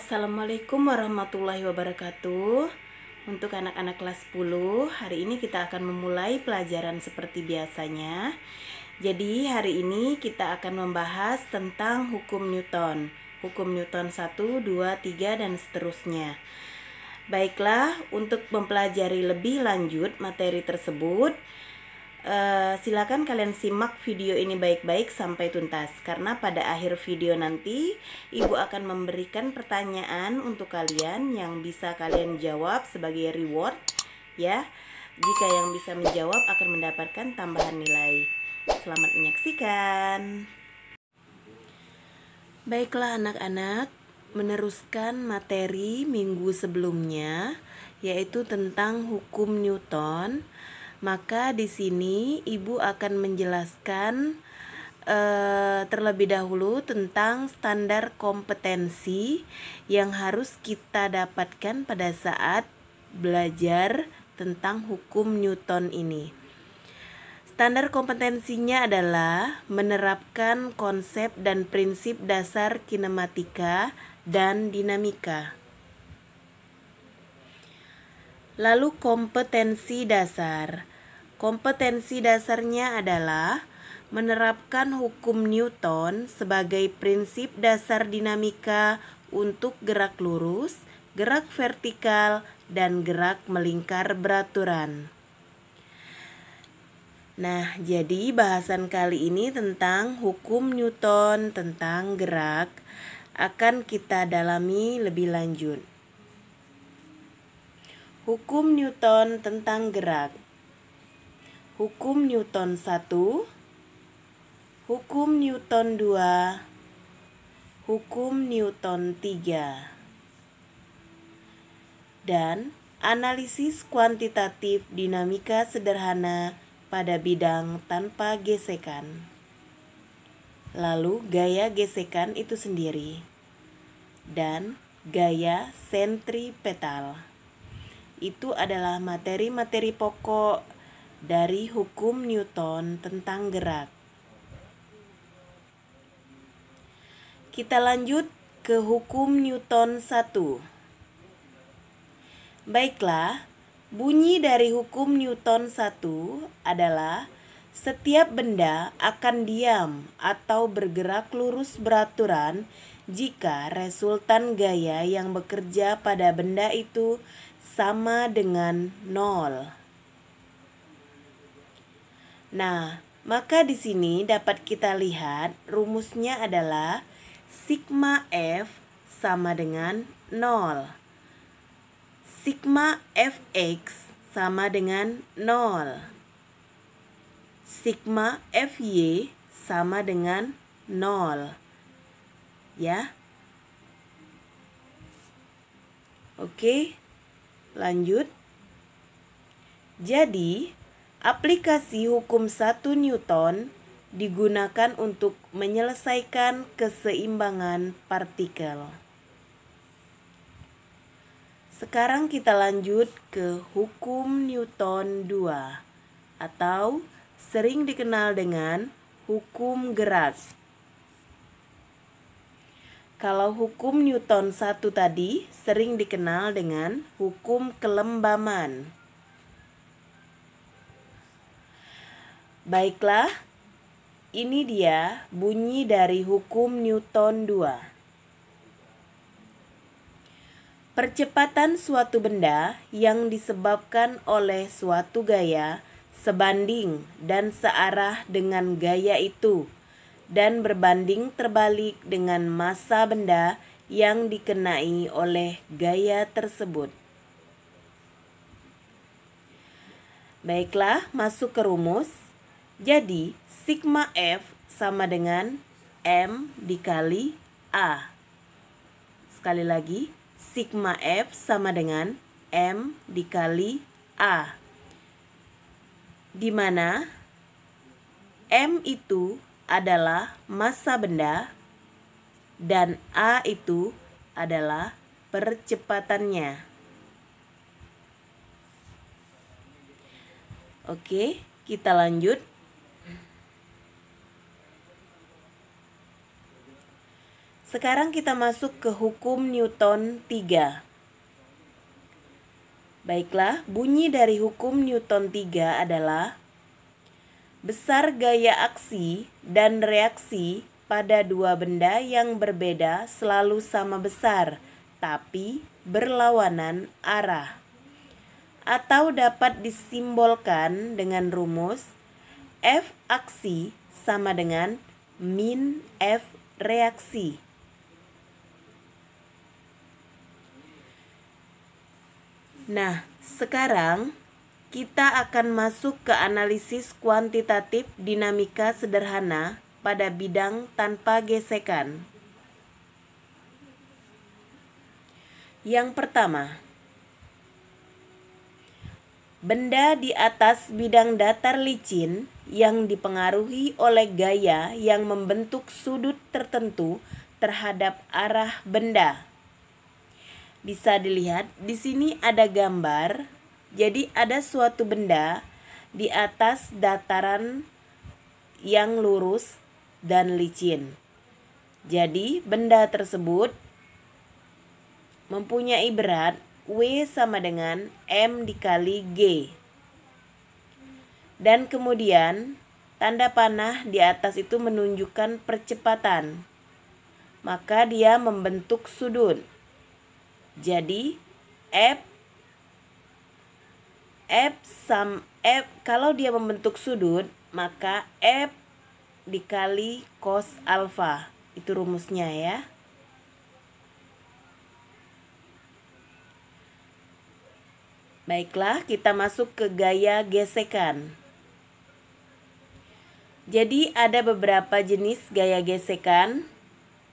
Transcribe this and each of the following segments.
Assalamualaikum warahmatullahi wabarakatuh. Untuk anak-anak kelas 10, hari ini kita akan memulai pelajaran seperti biasanya. Jadi hari ini kita akan membahas tentang hukum Newton. Hukum Newton 1, 2, 3, dan seterusnya. Baiklah, untuk mempelajari lebih lanjut materi tersebut, silakan kalian simak video ini baik-baik sampai tuntas, karena pada akhir video nanti Ibu akan memberikan pertanyaan untuk kalian yang bisa kalian jawab sebagai reward ya. Jika yang bisa menjawab akan mendapatkan tambahan nilai. Selamat menyaksikan. Baiklah anak-anak, meneruskan materi minggu sebelumnya yaitu tentang hukum Newton. Maka di sini Ibu akan menjelaskan terlebih dahulu tentang standar kompetensi yang harus kita dapatkan pada saat belajar tentang hukum Newton ini. Standar kompetensinya adalah menerapkan konsep dan prinsip dasar kinematika dan dinamika. Lalu kompetensi dasar. Kompetensi dasarnya adalah menerapkan hukum Newton sebagai prinsip dasar dinamika untuk gerak lurus, gerak vertikal, dan gerak melingkar beraturan. Nah, jadi bahasan kali ini tentang hukum Newton tentang gerak akan kita dalami lebih lanjut. Hukum Newton tentang gerak. Hukum Newton 1, hukum Newton 2, hukum Newton 3. Dan analisis kuantitatif dinamika sederhana pada bidang tanpa gesekan. Lalu gaya gesekan itu sendiri. Dan gaya sentripetal. Itu adalah materi-materi pokok dari hukum Newton tentang gerak. Kita lanjut ke hukum Newton 1. Baiklah, bunyi dari hukum Newton 1 adalah setiap benda akan diam atau bergerak lurus beraturan jika resultan gaya yang bekerja pada benda itu sama dengan 0. Nah, maka di sini dapat kita lihat rumusnya adalah sigma F sama dengan 0. Sigma Fx sama dengan 0. Sigma Fy sama dengan 0. Ya. Oke. Lanjut. Jadi, aplikasi hukum 1 Newton digunakan untuk menyelesaikan keseimbangan partikel. Sekarang kita lanjut ke hukum Newton 2 atau sering dikenal dengan hukum gerak. Kalau hukum Newton 1 tadi sering dikenal dengan hukum kelembaman. Baiklah, ini dia bunyi dari hukum Newton 2. Percepatan suatu benda yang disebabkan oleh suatu gaya sebanding dan searah dengan gaya itu dan berbanding terbalik dengan massa benda yang dikenai oleh gaya tersebut. Baiklah, masuk ke rumus. Jadi, sigma F sama dengan M dikali A. Sekali lagi, sigma F sama dengan M dikali A. Di mana M itu adalah massa benda dan A itu adalah percepatannya. Oke, kita lanjut. Sekarang kita masuk ke hukum Newton 3. Baiklah, bunyi dari hukum Newton 3 adalah besar gaya aksi dan reaksi pada dua benda yang berbeda selalu sama besar, tapi berlawanan arah. Atau dapat disimbolkan dengan rumus F aksi sama dengan min F reaksi. Nah, sekarang kita akan masuk ke analisis kuantitatif dinamika sederhana pada bidang tanpa gesekan. Yang pertama, benda di atas bidang datar licin yang dipengaruhi oleh gaya yang membentuk sudut tertentu terhadap arah benda. Bisa dilihat di sini ada gambar. Jadi ada suatu benda di atas dataran yang lurus dan licin. Jadi benda tersebut mempunyai berat W sama dengan M dikali G. Dan kemudian tanda panah di atas itu menunjukkan percepatan. Maka dia membentuk sudut. Jadi F kalau dia membentuk sudut, maka F dikali cos alfa. Itu rumusnya ya. Baiklah, kita masuk ke gaya gesekan. Jadi ada beberapa jenis gaya gesekan.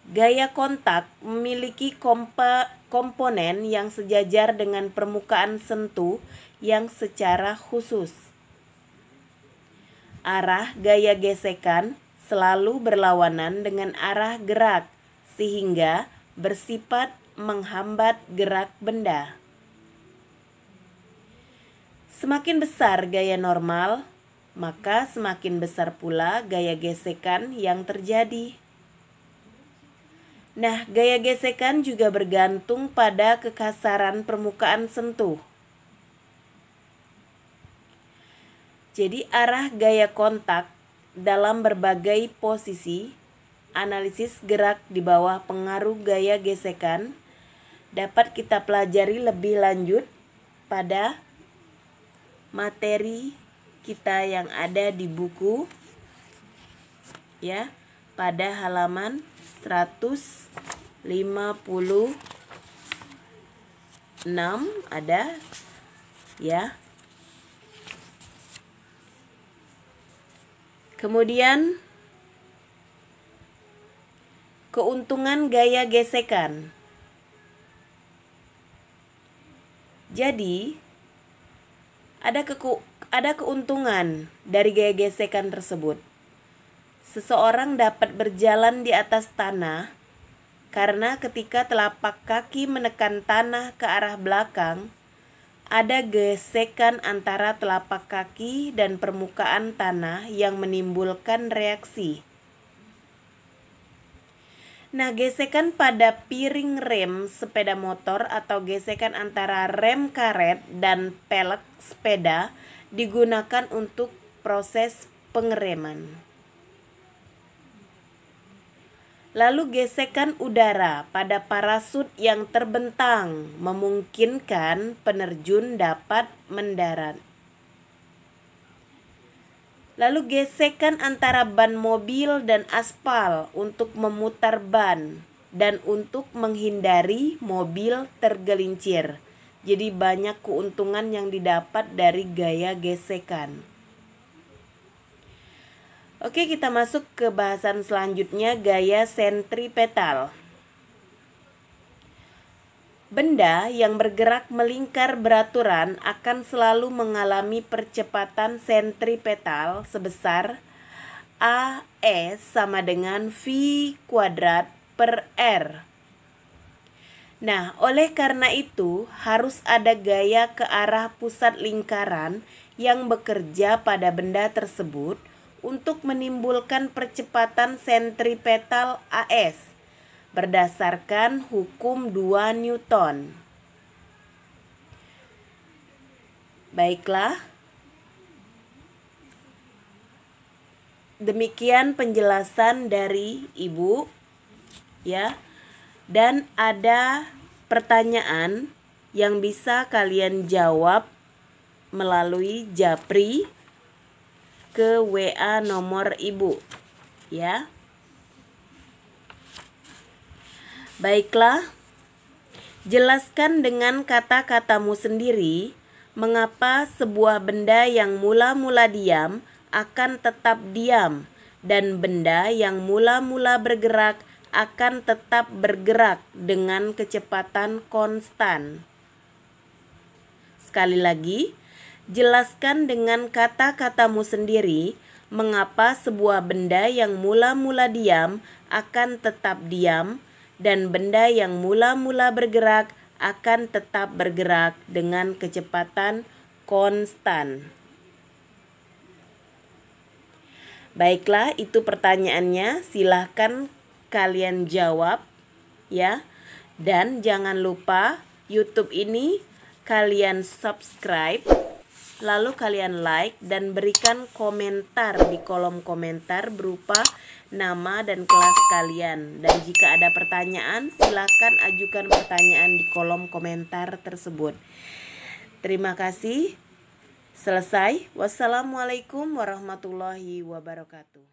Gaya kontak memiliki komponen yang sejajar dengan permukaan sentuh yang secara khusus. Arah gaya gesekan selalu berlawanan dengan arah gerak, sehingga bersifat menghambat gerak benda. Semakin besar gaya normal, maka semakin besar pula gaya gesekan yang terjadi. Nah, gaya gesekan juga bergantung pada kekasaran permukaan sentuh. Jadi arah gaya kontak dalam berbagai posisi, analisis gerak di bawah pengaruh gaya gesekan dapat kita pelajari lebih lanjut pada materi kita yang ada di buku ya, pada halaman 156 ada ya. Kemudian keuntungan gaya gesekan. Jadi ada keuntungan dari gaya gesekan tersebut. Seseorang dapat berjalan di atas tanah karena ketika telapak kaki menekan tanah ke arah belakang, ada gesekan antara telapak kaki dan permukaan tanah yang menimbulkan reaksi. Nah, gesekan pada piring rem sepeda motor atau gesekan antara rem karet dan pelek sepeda digunakan untuk proses pengereman. Lalu gesekan udara pada parasut yang terbentang memungkinkan penerjun dapat mendarat. Lalu gesekan antara ban mobil dan aspal untuk memutar ban dan untuk menghindari mobil tergelincir. Jadi banyak keuntungan yang didapat dari gaya gesekan. Oke, kita masuk ke bahasan selanjutnya, gaya sentripetal. Benda yang bergerak melingkar beraturan akan selalu mengalami percepatan sentripetal sebesar AS sama dengan V kuadrat per R. Nah, oleh karena itu harus ada gaya ke arah pusat lingkaran yang bekerja pada benda tersebut untuk menimbulkan percepatan sentripetal AS. berdasarkan hukum 2 Newton. Baiklah. Demikian penjelasan dari Ibu ya. Dan ada pertanyaan yang bisa kalian jawab melalui Japri ke WA nomor Ibu ya. Baiklah. Jelaskan dengan kata-katamu sendiri mengapa sebuah benda yang mula-mula diam akan tetap diam dan benda yang mula-mula bergerak akan tetap bergerak dengan kecepatan konstan. Sekali lagi, jelaskan dengan kata-katamu sendiri mengapa sebuah benda yang mula-mula diam akan tetap diam dan benda yang mula-mula bergerak akan tetap bergerak dengan kecepatan konstan. Baiklah, itu pertanyaannya. Silahkan kalian jawab ya. Dan jangan lupa YouTube ini kalian subscribe, lalu kalian like dan berikan komentar di kolom komentar berupa nama dan kelas kalian. Dan jika ada pertanyaan, silakan ajukan pertanyaan di kolom komentar tersebut. Terima kasih. Selesai. Wassalamualaikum warahmatullahi wabarakatuh.